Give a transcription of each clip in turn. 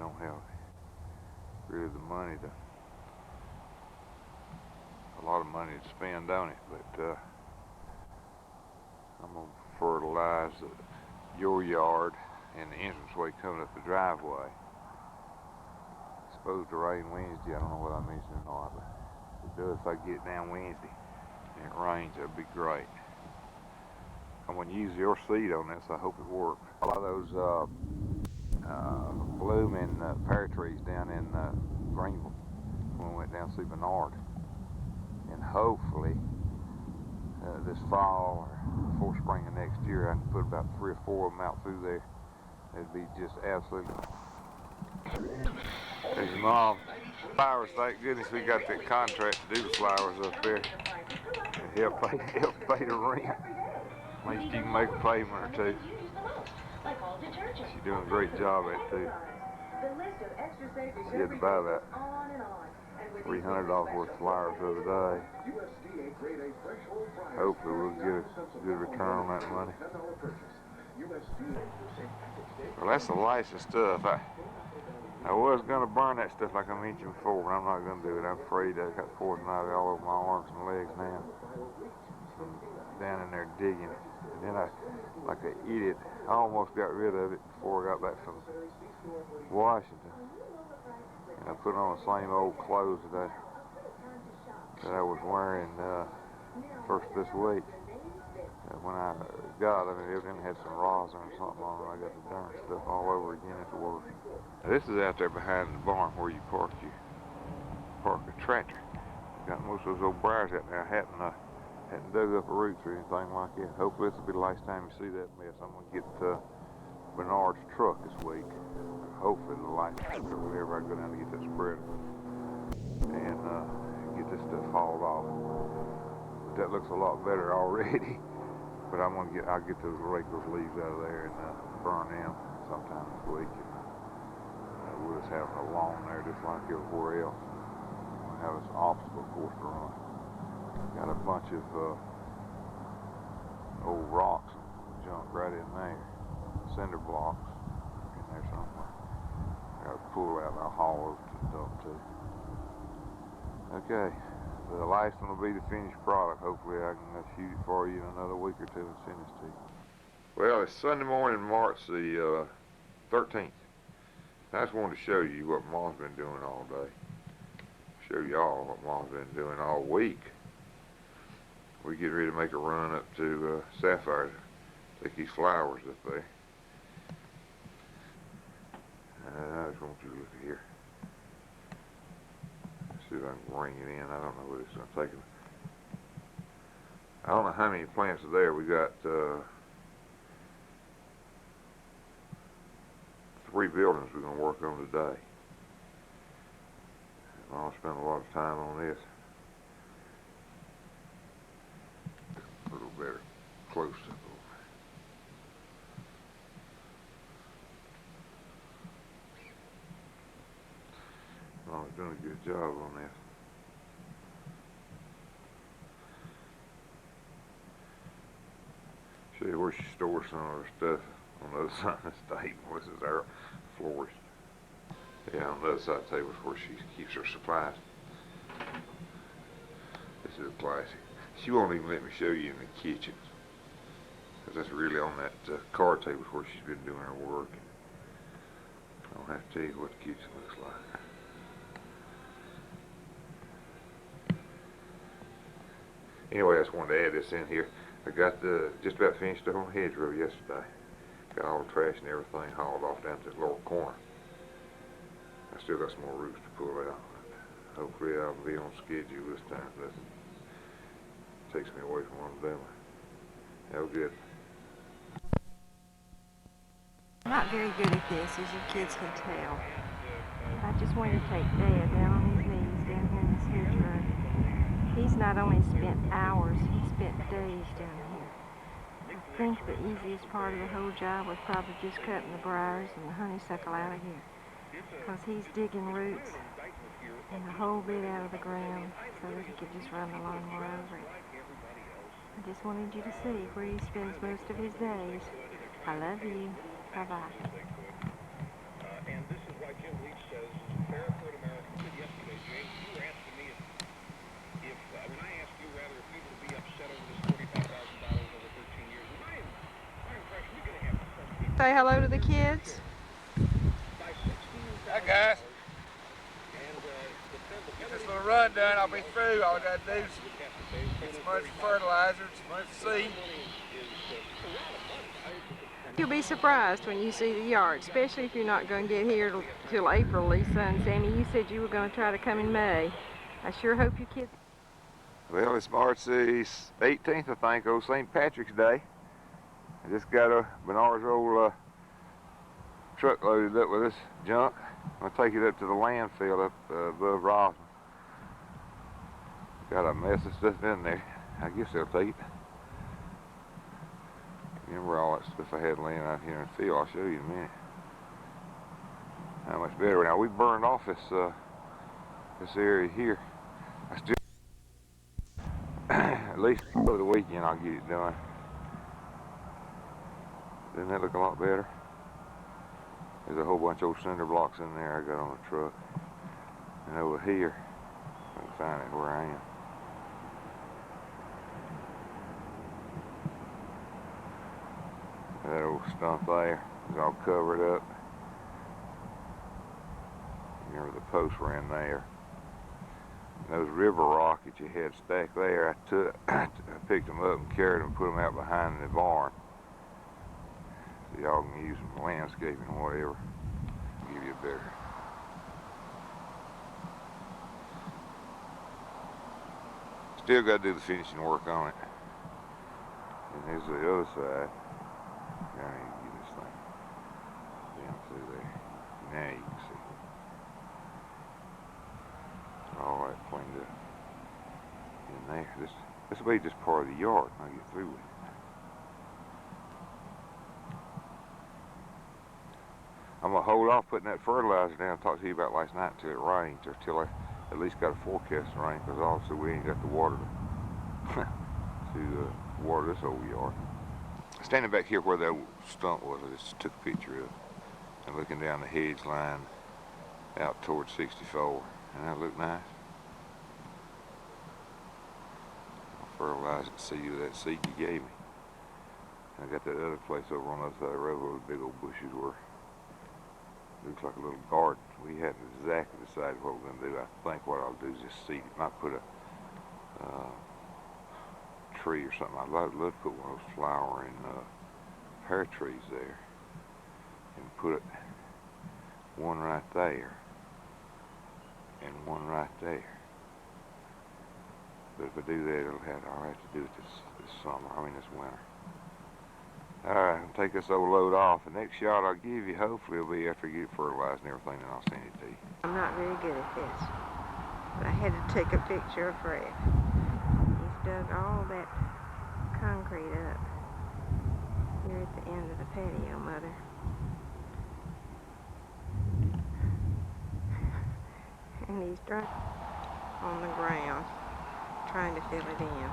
don't have really the money to, a lot of money to spend on it, but I'm gonna fertilize your yard and the entranceway coming up the driveway. It's supposed to rain Wednesday. I don't know whether I mentioned it or not, but if it does, if I get it down Wednesday and it rains, that'd be great. I'm going to use your seed on this. I hope it works. A lot of those blooming pear trees down in Greenville when we went down to see Bernard. And hopefully this fall or before spring of next year, I can put about 3 or 4 of them out through there. It'd be just absolutely. There's your mom. Flowers, thank goodness we got that contract to do the flowers up there. And help pay the rent. At least you can make a payment or two. She's doing a great job at it too. She had to buy that $300 worth of flowers the other day. Hopefully we'll get a good return on that money. Well, that's the licensed stuff. I was going to burn that stuff like I mentioned before, but I'm not going to do it. I'm afraid I got poison ivy all over my arms and legs now. I'm down in there digging. And then like an idiot, I almost got rid of it before I got back from Washington. And I put on the same old clothes that I was wearing first this week. When I got it, evidently had some rosin or something on it. I got the darn stuff all over again at the work. Now, this is out there behind the barn where you park a tractor. Got most of those old briars out there. I hadn't dug up a roots or anything like that. Hopefully this will be the last time you see that mess. I'm going to get Bernard's truck this week. Hopefully the last time or whatever I go down to get that spreader and get this stuff hauled off. But that looks a lot better already. But I'll get those those leaves out of there and burn them sometime this week. And, we'll just have a lawn there just like everywhere else. We'll have this obstacle course to run. Got a bunch of old rocks and junk right in there. Cinder blocks in there somewhere. Got to pull out and I'll haul over to the dump too. Okay. The last one will be the finished product. Hopefully I can shoot it for you in another week or two and send this to you. Well, it's Sunday morning, March the 13th. I just wanted to show you what Mom's been doing all day. Show y'all what Mom's been doing all week. We get ready to make a run up to Sapphire to take these flowers up there. I just want you to look at here. See if I can bring it in. I don't know what it's going to take. I don't know how many plants are there. We got 3 buildings we're going to work on today. I'll spend a lot of time on this. A little better close up. Mom's doing a good job on this. Show you where she stores some of her stuff on the other side of the table. This is our florist. Yeah, on the other side of the table is where she keeps her supplies. This is a classic. She won't even let me show you in the kitchen, because that's really on that card table where she's been doing her work. I don't have to tell you what the kitchen looks like. Anyway, I just wanted to add this in here. I got just about finished on the hedgerow yesterday. Got all the trash and everything hauled off down to the lower corner. I still got some more roots to pull out. Hopefully I'll be on schedule this time. Nothing takes me away from what I'm doing. Have a good. I'm not very good at this, as you kids can tell. I just wanted to take Dad down on his knees down here in this hedgerow. He's not only spent hours, he spent days down here. I think the easiest part of the whole job was probably just cutting the briars and the honeysuckle out of here, because he's digging roots and a whole bit out of the ground so that he could just run the lawnmower over it. I just wanted you to see where he spends most of his days. I love you. Bye-bye. Say hello to the kids. Hi guys. Get this little run done, I'll be through. All I gotta do is get some much fertilizer, some much seed. You'll be surprised when you see the yard, especially if you're not going to get here till April, Lisa and Sammy. You said you were going to try to come in May. I sure hope your kids... Well, it's March the 18th, I think, old St. Patrick's Day. I just got a Bernard's old truck loaded up with this junk. I'll take it up to the landfill up above Rosman. Got a mess of stuff in there. I guess they'll take it. Remember all that stuff I had laying out here in the field? I'll show you in a minute. How much better now. We burned off this area here. I still at least over the weekend I'll get it done. Doesn't that look a lot better? There's a whole bunch of old cinder blocks in there I got on the truck. And over here, I can find it where I am. That old stump there is all covered up. Remember the posts were in there. And those river rock that you had stacked there, I picked them up and carried them and put them out behind the barn. So y'all can use them for landscaping or whatever. I'll give you a better. Still got to do the finishing work on it. And there's the other side. Now you can get this thing down through there. Now you can see. All right, cleaned up in there. This will be just part of the yard when I get through with it. I'm going to hold off putting that fertilizer down and talk to you about last night until it rains, or till I at least got a forecast of rain, because obviously we ain't got the water to water this old yard. Standing back here where that old stump was, I just took a picture of it, and looking down the hedge line out towards 64, and that looked nice. I'll fertilize it, seed of that seed you gave me. And I got that other place over on the other side of the road where the big old bushes were. Looks like a little garden. We hadn't exactly decided what we're going to do. I think what I'll do is just seed it. Might put a tree or something. I'd love to put one of those flowering pear trees there and put one right there and one right there. But if I do that, I'll have to do it this summer. I mean this winter. Alright, I'll take this old load off. The next shot I'll give you, hopefully, will be after I get it fertilized and everything, and I'll send it to you. I'm not very good at this, but I had to take a picture of Fred. He's dug all that concrete up here at the end of the patio, Mother. And he's drunk on the ground, trying to fill it in.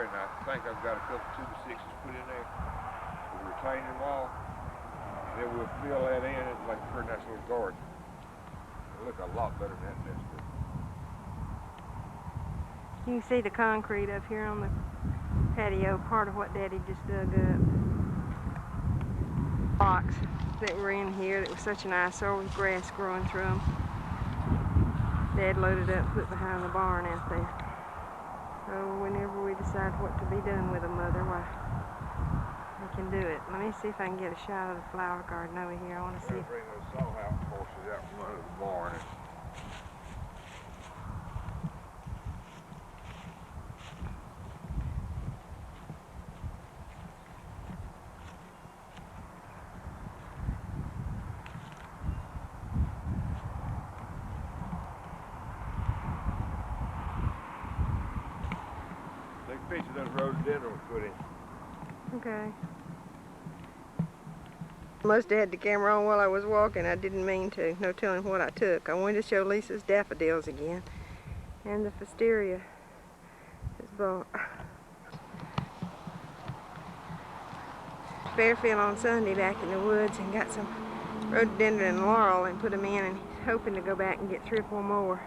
I think I've got a couple 2x6s put in there with a retaining wall, and then we'll fill that in. It's like a pretty nice little garden. It'll look a lot better than that nest does. You can see the concrete up here on the patio, part of what Daddy just dug up. Blocks that were in here that was such an eyesore with grass growing through them. Dad loaded up and put behind the barn out there. So whenever we decide what to be done with them, Mother, why, we can do it. Let me see if I can get a shot of the flower garden over here. I want to see. Bring those saw house horses out from under the barn. Take a picture of those rhododendron we put in. Okay. Must have had the camera on while I was walking. I didn't mean to. No telling what I took. I wanted to show Lisa's daffodils again. And the wisteria is bought. Fairfield on Sunday back in the woods and got some rhododendron and laurel and put them in, and he's hoping to go back and get 3 or 4 more.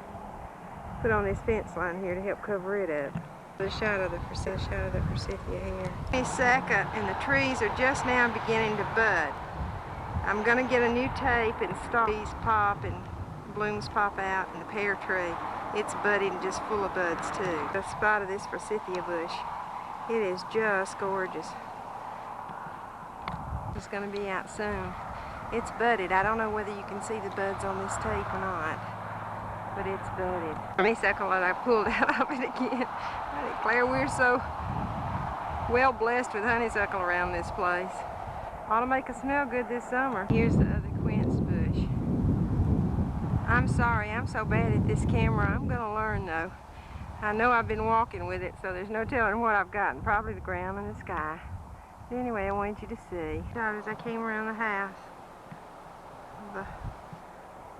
Put on this fence line here to help cover it up. The shot of the forsythia here. 22nd, and the trees are just now beginning to bud. I'm gonna get a new tape and start these pop and blooms pop out, and the pear tree. It's budding just full of buds too. The spot of this forsythia bush. It is just gorgeous. It's gonna be out soon. It's budded. I don't know whether you can see the buds on this tape or not, but it's budded. Honeysuckle that I pulled out of it again. I declare we're so well blessed with honeysuckle around this place. Ought to make us smell good this summer. Here's the other quince bush. I'm sorry, I'm so bad at this camera. I'm gonna learn though. I know I've been walking with it, so there's no telling what I've gotten. Probably the ground and the sky. But anyway, I wanted you to see. As I came around the house, the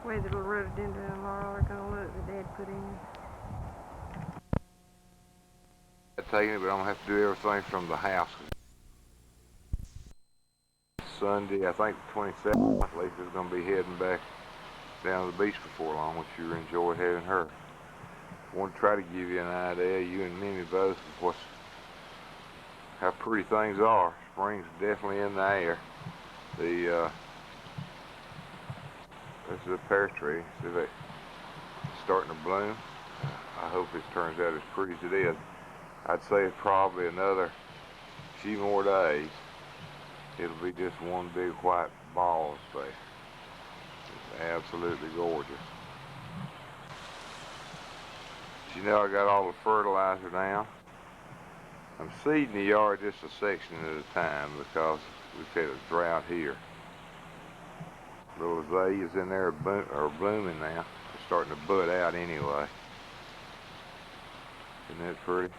way the little rhododendron and laurel are gonna look that Dad put in. Taking it, but I'm gonna have to do everything from the house. Sunday, I think the 27th, Lisa's gonna be heading back down to the beach before long, which you enjoy having her. I want to try to give you an idea, you and Mimi both, of how pretty things are. Spring's definitely in the air. This is a pear tree. See that starting to bloom. I hope it turns out as pretty as it is. I'd say it's probably another few more days. It'll be just one big white ball of space. It's absolutely gorgeous. You know, I got all the fertilizer down. I'm seeding the yard just a section at a time because we've had a drought here. Little azaleas in there are blooming now. They're starting to bud out anyway. Isn't that pretty?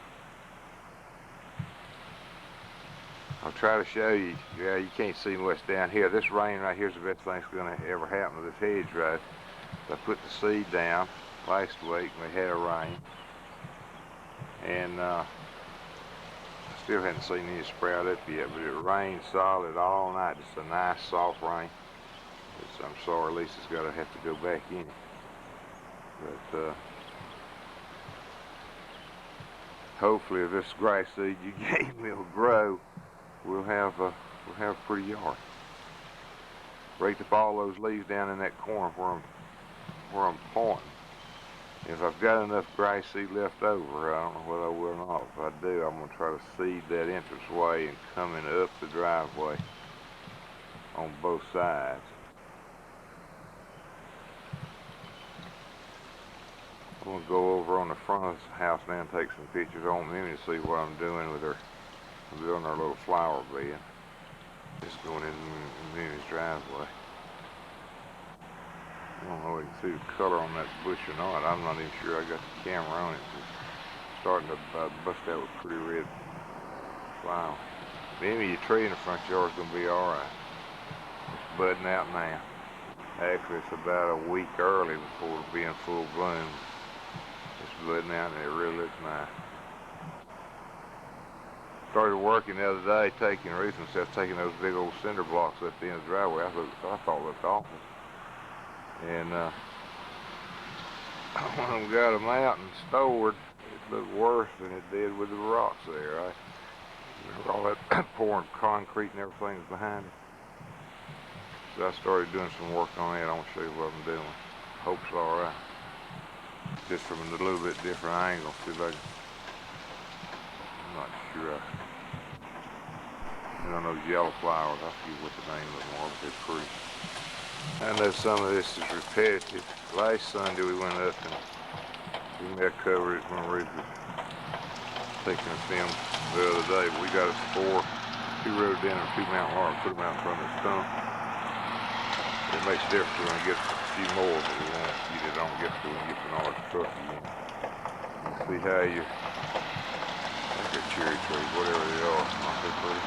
I'll try to show you. Yeah, you can't see much down here. This rain right here is the best thing that's going to ever happen to this hedgerow. I put the seed down last week and we had a rain. And I still hadn't seen any sprout up yet, but it rained solid all night. Just a nice soft rain. I'm sorry Lisa's got to have to go back in it. But hopefully if this grass seed you gave me will grow, we'll have a pretty yard. Raked up all those leaves down in that corner where I'm pointing. If I've got enough grass seed left over, I don't know whether I will or not. If I do, I'm going to try to seed that entranceway and coming up the driveway on both sides. I'm going to go over on the front of the house now and take some pictures. I want Mimi to see what I'm doing with her. I'm doing her little flower bed. Just going in Mimi's driveway. I don't know if you can see the color on that bush or not. I'm not even sure I got the camera on it. It's starting to bust out with pretty red flowers. Mimi, your tree in the front yard is going to be alright. It's budding out now. Actually, it's about a week early before it'll be in full bloom. It's budding out and it really looks nice. Started working the other day, taking Ruth and stuff, taking those big old cinder blocks up the end of the driveway. I thought it looked awful. And when I got them out and stored, it looked worse than it did with the rocks there. Right? All that pouring concrete and everything was behind it. So I started doing some work on it. I want to show you what I'm doing. Hope it's all right. Just from a little bit different angle. See if I can, I'm not sure. I don't know those yellow flowers. I forget what the name of them are, but they're pretty. I know some of this is repetitive. Last Sunday we went up and we met covered it when Ruth was taking a film the other day. But we got us 2 rhododendron and 2 mountain laurel, put them out in front of the stump. It makes a difference when we get a few more, but we won't get it on get to when we get to our truck again. You see how you, I think they're cherry trees, whatever they are, aren't they pretty?